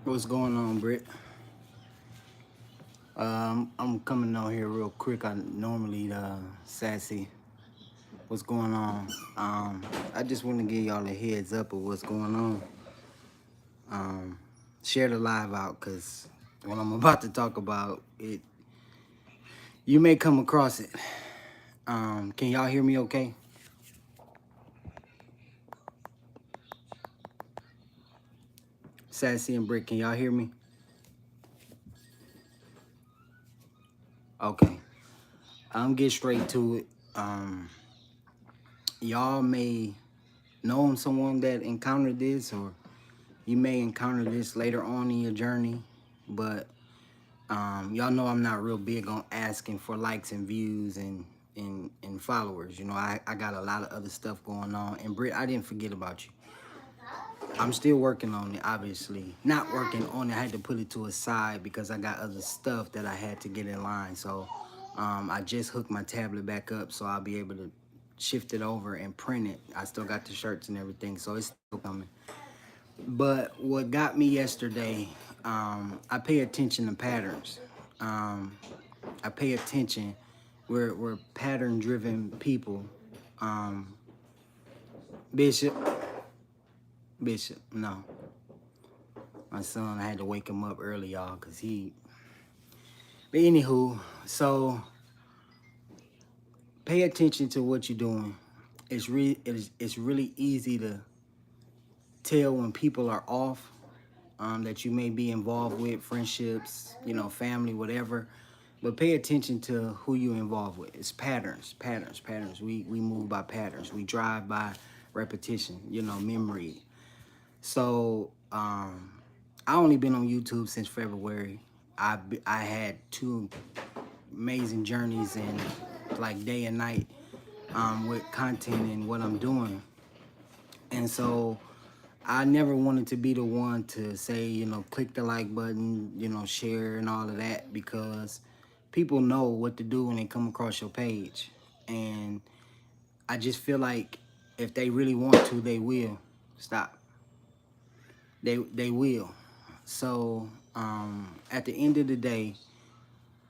What's going on, Britt? I'm coming on here real quick. I normally sassy. What's going on? I just want to give y'all a heads up of what's going on. Um, Share the live out because what I'm about to talk about, you may come across it. Can y'all hear me okay? Sassy and Britt, can y'all hear me? Okay. I'm get straight to it. Y'all may know someone that encountered this, or you may encounter this later on in your journey, but y'all know I'm not real big on asking for likes and views and followers. You know, I got a lot of other stuff going on. And Britt, I didn't forget about you. I'm still working on it, obviously. Not working on it. I had to put it to a side because I got other stuff that I had to get in line. So I just hooked my tablet back up so I'll be able to shift it over and print it. I still got the shirts and everything, so it's still coming. But what got me yesterday, I pay attention to patterns. Um, I pay attention. We're pattern-driven people. Um, Bishop, Bishop, no. My son, I had to wake him up early, y'all, because he... But anywho, so pay attention to what you're doing. It's really easy to tell when people are off, that you may be involved with, friendships, family, whatever. But pay attention to who you're involved with. It's patterns, patterns, patterns. We move by patterns. We drive by repetition, memory. So I only been on YouTube since February. I had two amazing journeys and like day and night with content and what I'm doing. And so I never wanted to be the one to say, click the like button, share and all of that, because people know what to do when they come across your page. And I just feel like if they really want to, they will. Stop. They will. So at the end of the day,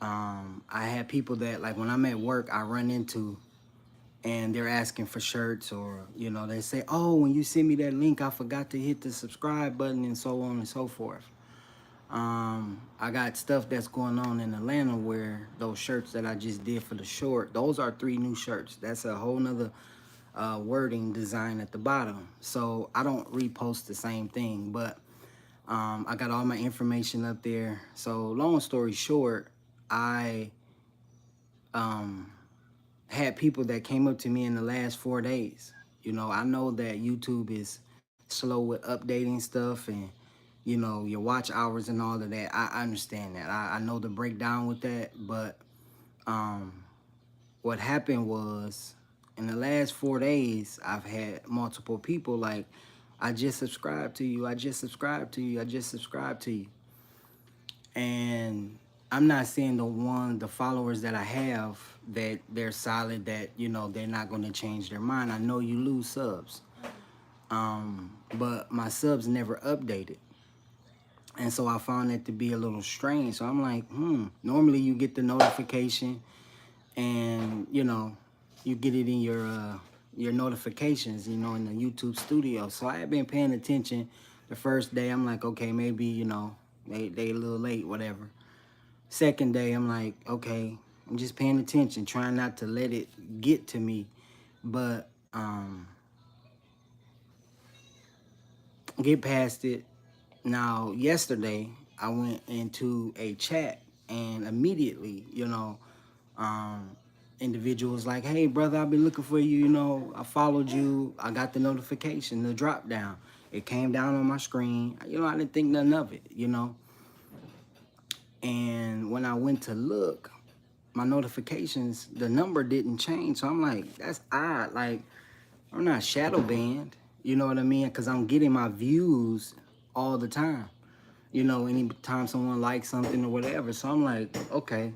I have people that, like, when I'm at work, I run into, and they're asking for shirts, or they say, oh, when you send me that link, I forgot to hit the subscribe button, and so on and so forth. I got stuff that's going on in Atlanta where those shirts that I just did for the short, those are 3 new shirts. That's a whole nother wording design at the bottom. So I don't repost the same thing, but I got all my information up there. So long story short, I had people that came up to me in the last 4 days. I know that YouTube is slow with updating stuff, and your watch hours and all of that. I understand that. I know the breakdown with that. But what happened was, in the last 4 days, I've had multiple people like, I just subscribed to you, I just subscribed to you, I just subscribed to you. And I'm not saying the followers that I have, that they're solid, that they're not going to change their mind. I know you lose subs, but my subs never updated. And so I found that to be a little strange. So I'm like, normally you get the notification, and you get it in your notifications, in the YouTube studio. So I had been paying attention. The first day I'm like, okay, maybe they a little late, whatever. Second day I'm like, okay, I'm just paying attention, trying not to let it get to me. But get past it. Now, yesterday, I went into a chat, and immediately, um, individuals like, hey, brother, I've been looking for you. I followed you. I got the notification, the drop down. It came down on my screen. I didn't think nothing of it. And when I went to look, my notifications, the number didn't change. So I'm like, that's odd. Like, I'm not shadow banned. You know what I mean? Because I'm getting my views all the time. Anytime someone likes something or whatever. So I'm like, okay.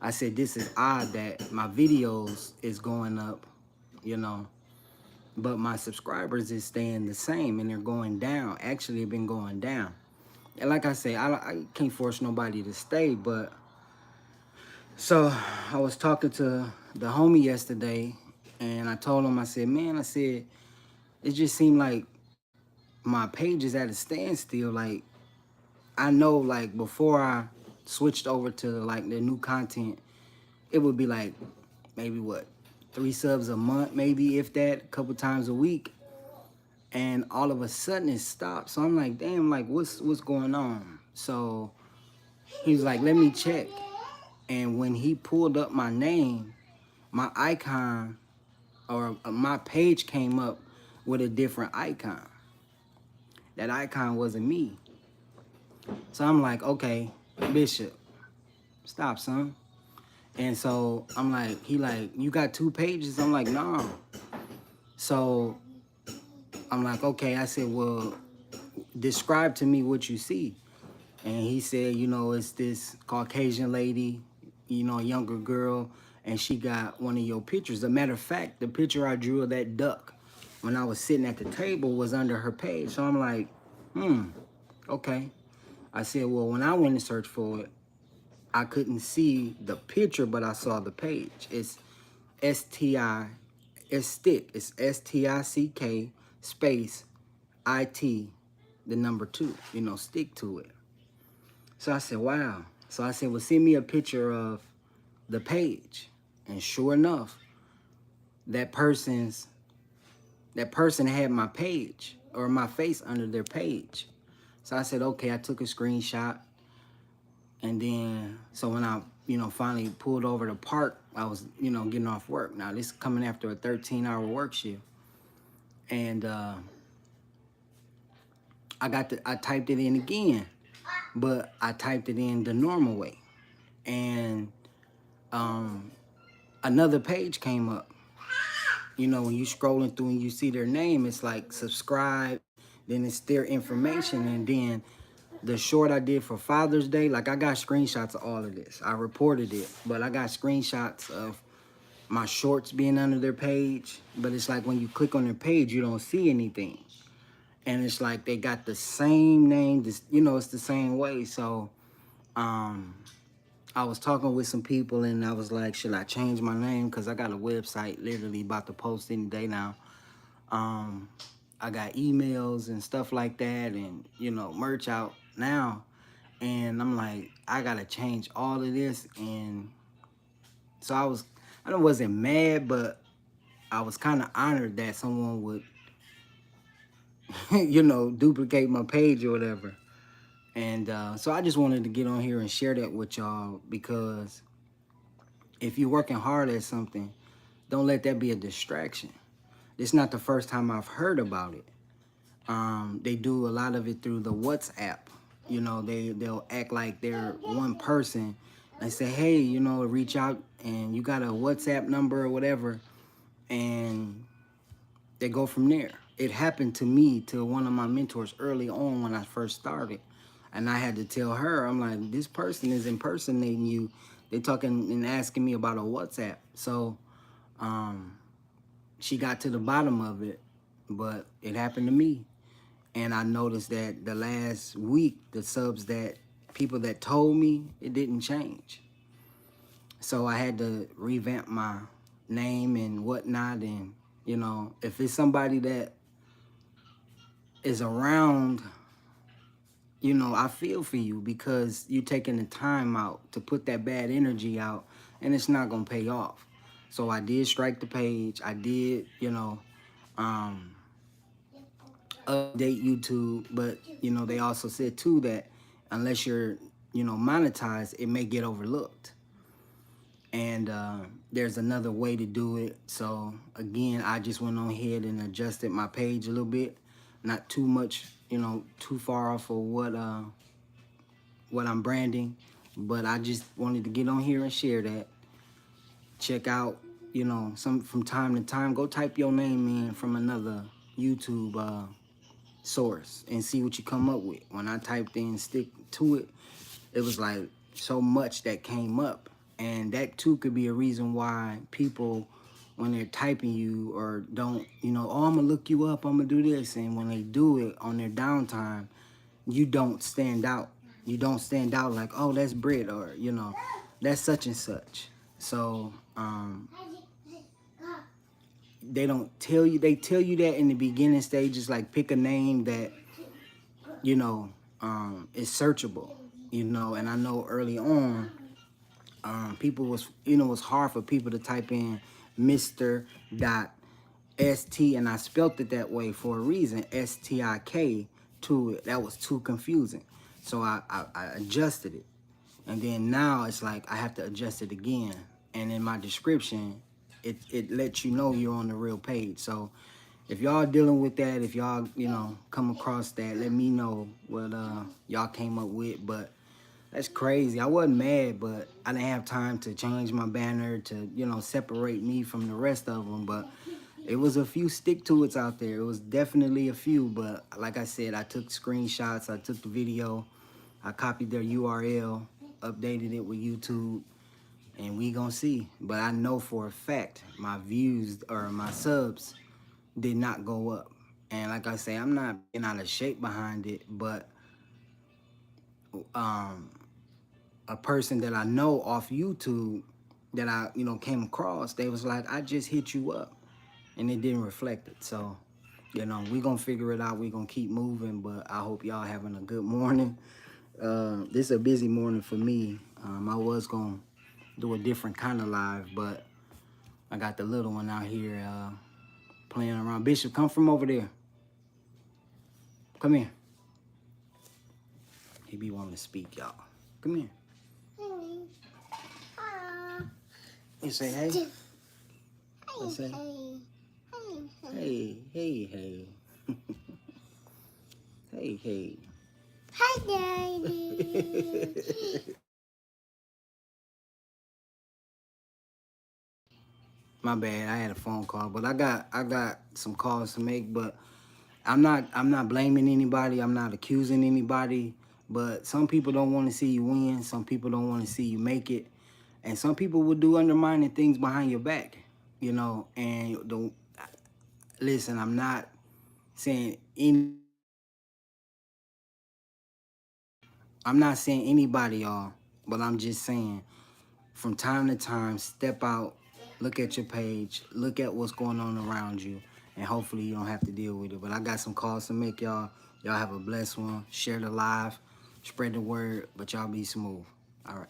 I said, this is odd that my videos is going up, but my subscribers is staying the same, and they're going down. Actually, they've been going down. And like I say, I can't force nobody to stay, but so I was talking to the homie yesterday, and I told him, I said, man, I said, it just seemed like my page is at a standstill. Like, I know, like, before I switched over to like the new content, it would be like maybe what, 3 subs a month, maybe if that, a couple times a week. And all of a sudden it stopped. So I'm like, damn, like what's going on? So he was like, let me check. And when he pulled up my name, my icon or my page came up with a different icon. That icon wasn't me. So I'm like, okay, Bishop, stop, son. And so I'm like, he like, you got 2 pages? I'm like, no. So I'm like, okay. I said, well, describe to me what you see. And he said, you know, it's this Caucasian lady, you know, a younger girl, and she got one of your pictures. As a matter of fact, the picture I drew of that duck when I was sitting at the table was under her page. So I'm like, okay. I said, well, when I went and searched for it, I couldn't see the picture, but I saw the page. It's STI, it's stick. It's STICK space IT, the number 2, you know, stick to it. So I said, wow. So I said, well, send me a picture of the page. And sure enough, that person's that person had my page or my face under their page. So I said, okay, I took a screenshot. And then, so when I, you know, finally pulled over to park, I was, you know, getting off work. Now, this is coming after a 13-hour work shift. And I typed it in again, but I typed it in the normal way. And another page came up. You know, when you scrolling through and you see their name, it's like subscribe, then it's their information. And then the short I did for Father's Day, like I got screenshots of all of this. I reported it, but I got screenshots of my shorts being under their page. But it's like when you click on their page, you don't see anything. And it's like they got the same name, this, you know, it's the same way. So I was talking with some people and I was like, should I change my name? Because I got a website literally about to post any day now. I got emails and stuff like that and, you know, merch out now. And I'm like, I got to change all of this. And so I wasn't mad, but I was kind of honored that someone would, you know, duplicate my page or whatever. And so I just wanted to get on here and share that with y'all because if you're working hard at something, don't let that be a distraction. It's not the first time I've heard about it. They do a lot of it through the WhatsApp. You know, they'll act like they're one person and say, hey, you know, reach out and you got a WhatsApp number or whatever, and they go from there. It happened to me, to one of my mentors early on when I first started. And I had to tell her, I'm like, this person is impersonating you. They're talking and asking me about a WhatsApp. So she got to the bottom of it, but it happened to me. And I noticed that the last week, the subs that people that told me, it didn't change. So I had to revamp my name and whatnot. And, you know, if it's somebody that is around, you know, I feel for you because you're taking the time out to put that bad energy out and it's not going to pay off. So I did strike the page. I did, you know, update YouTube, but you know they also said too that unless you're, you know, monetized, it may get overlooked. And there's another way to do it. So again, I just went on ahead and adjusted my page a little bit, not too much, you know, too far off of what I'm branding, but I just wanted to get on here and share that. Check out, you know, some from time to time. Go type your name in from another YouTube source and see what you come up with. When I typed in stick to it, it was like so much that came up. And that too could be a reason why people, when they're typing you or don't, you know, oh, I'm gonna look you up, I'm gonna do this. And when they do it on their downtime, you don't stand out. You don't stand out like, oh, that's Brit, or that's such and such. So they don't tell you. They tell you that in the beginning stages, like pick a name that you know is searchable. And I know early on, people was it's hard for people to type in Mr. Dot ST, and I spelt it that way for a reason, STIK, to it. That was too confusing. So I adjusted it. And then now it's like I have to adjust it again. And in my description, it lets you know you're on the real page. So if y'all dealing with that, if y'all, come across that, let me know what y'all came up with. But that's crazy. I wasn't mad, but I didn't have time to change my banner to, separate me from the rest of them. But it was a few stick-to-its out there. It was definitely a few, but like I said, I took screenshots, I took the video, I copied their URL, updated it with YouTube, and we gonna see. But I know for a fact my views or my subs did not go up. And like I say, I'm not being out of shape behind it, but a person that I know off YouTube that I, came across, they was like, I just hit you up. And it didn't reflect it. So, we gonna figure it out. We gonna keep moving, but I hope y'all having a good morning. This is a busy morning for me. I was gonna do a different kind of live, but I got the little one out here playing around. Bishop, come from over there. Come here. He be wanting to speak, y'all. Come here. You say hey? You say hey, hey, hey. Hey, hey. Hi, Daddy. My bad. I had a phone call, but I got some calls to make. But I'm not blaming anybody. I'm not accusing anybody. But some people don't want to see you win. Some people don't want to see you make it, and some people will do undermining things behind your back. And don't listen. I'm not saying any. I'm not saying anybody, y'all. But I'm just saying, from time to time, step out, look at your page, look at what's going on around you, and hopefully you don't have to deal with it. But I got some calls to make, y'all. Y'all have a blessed one. Share the live, spread the word, but y'all be smooth. All right.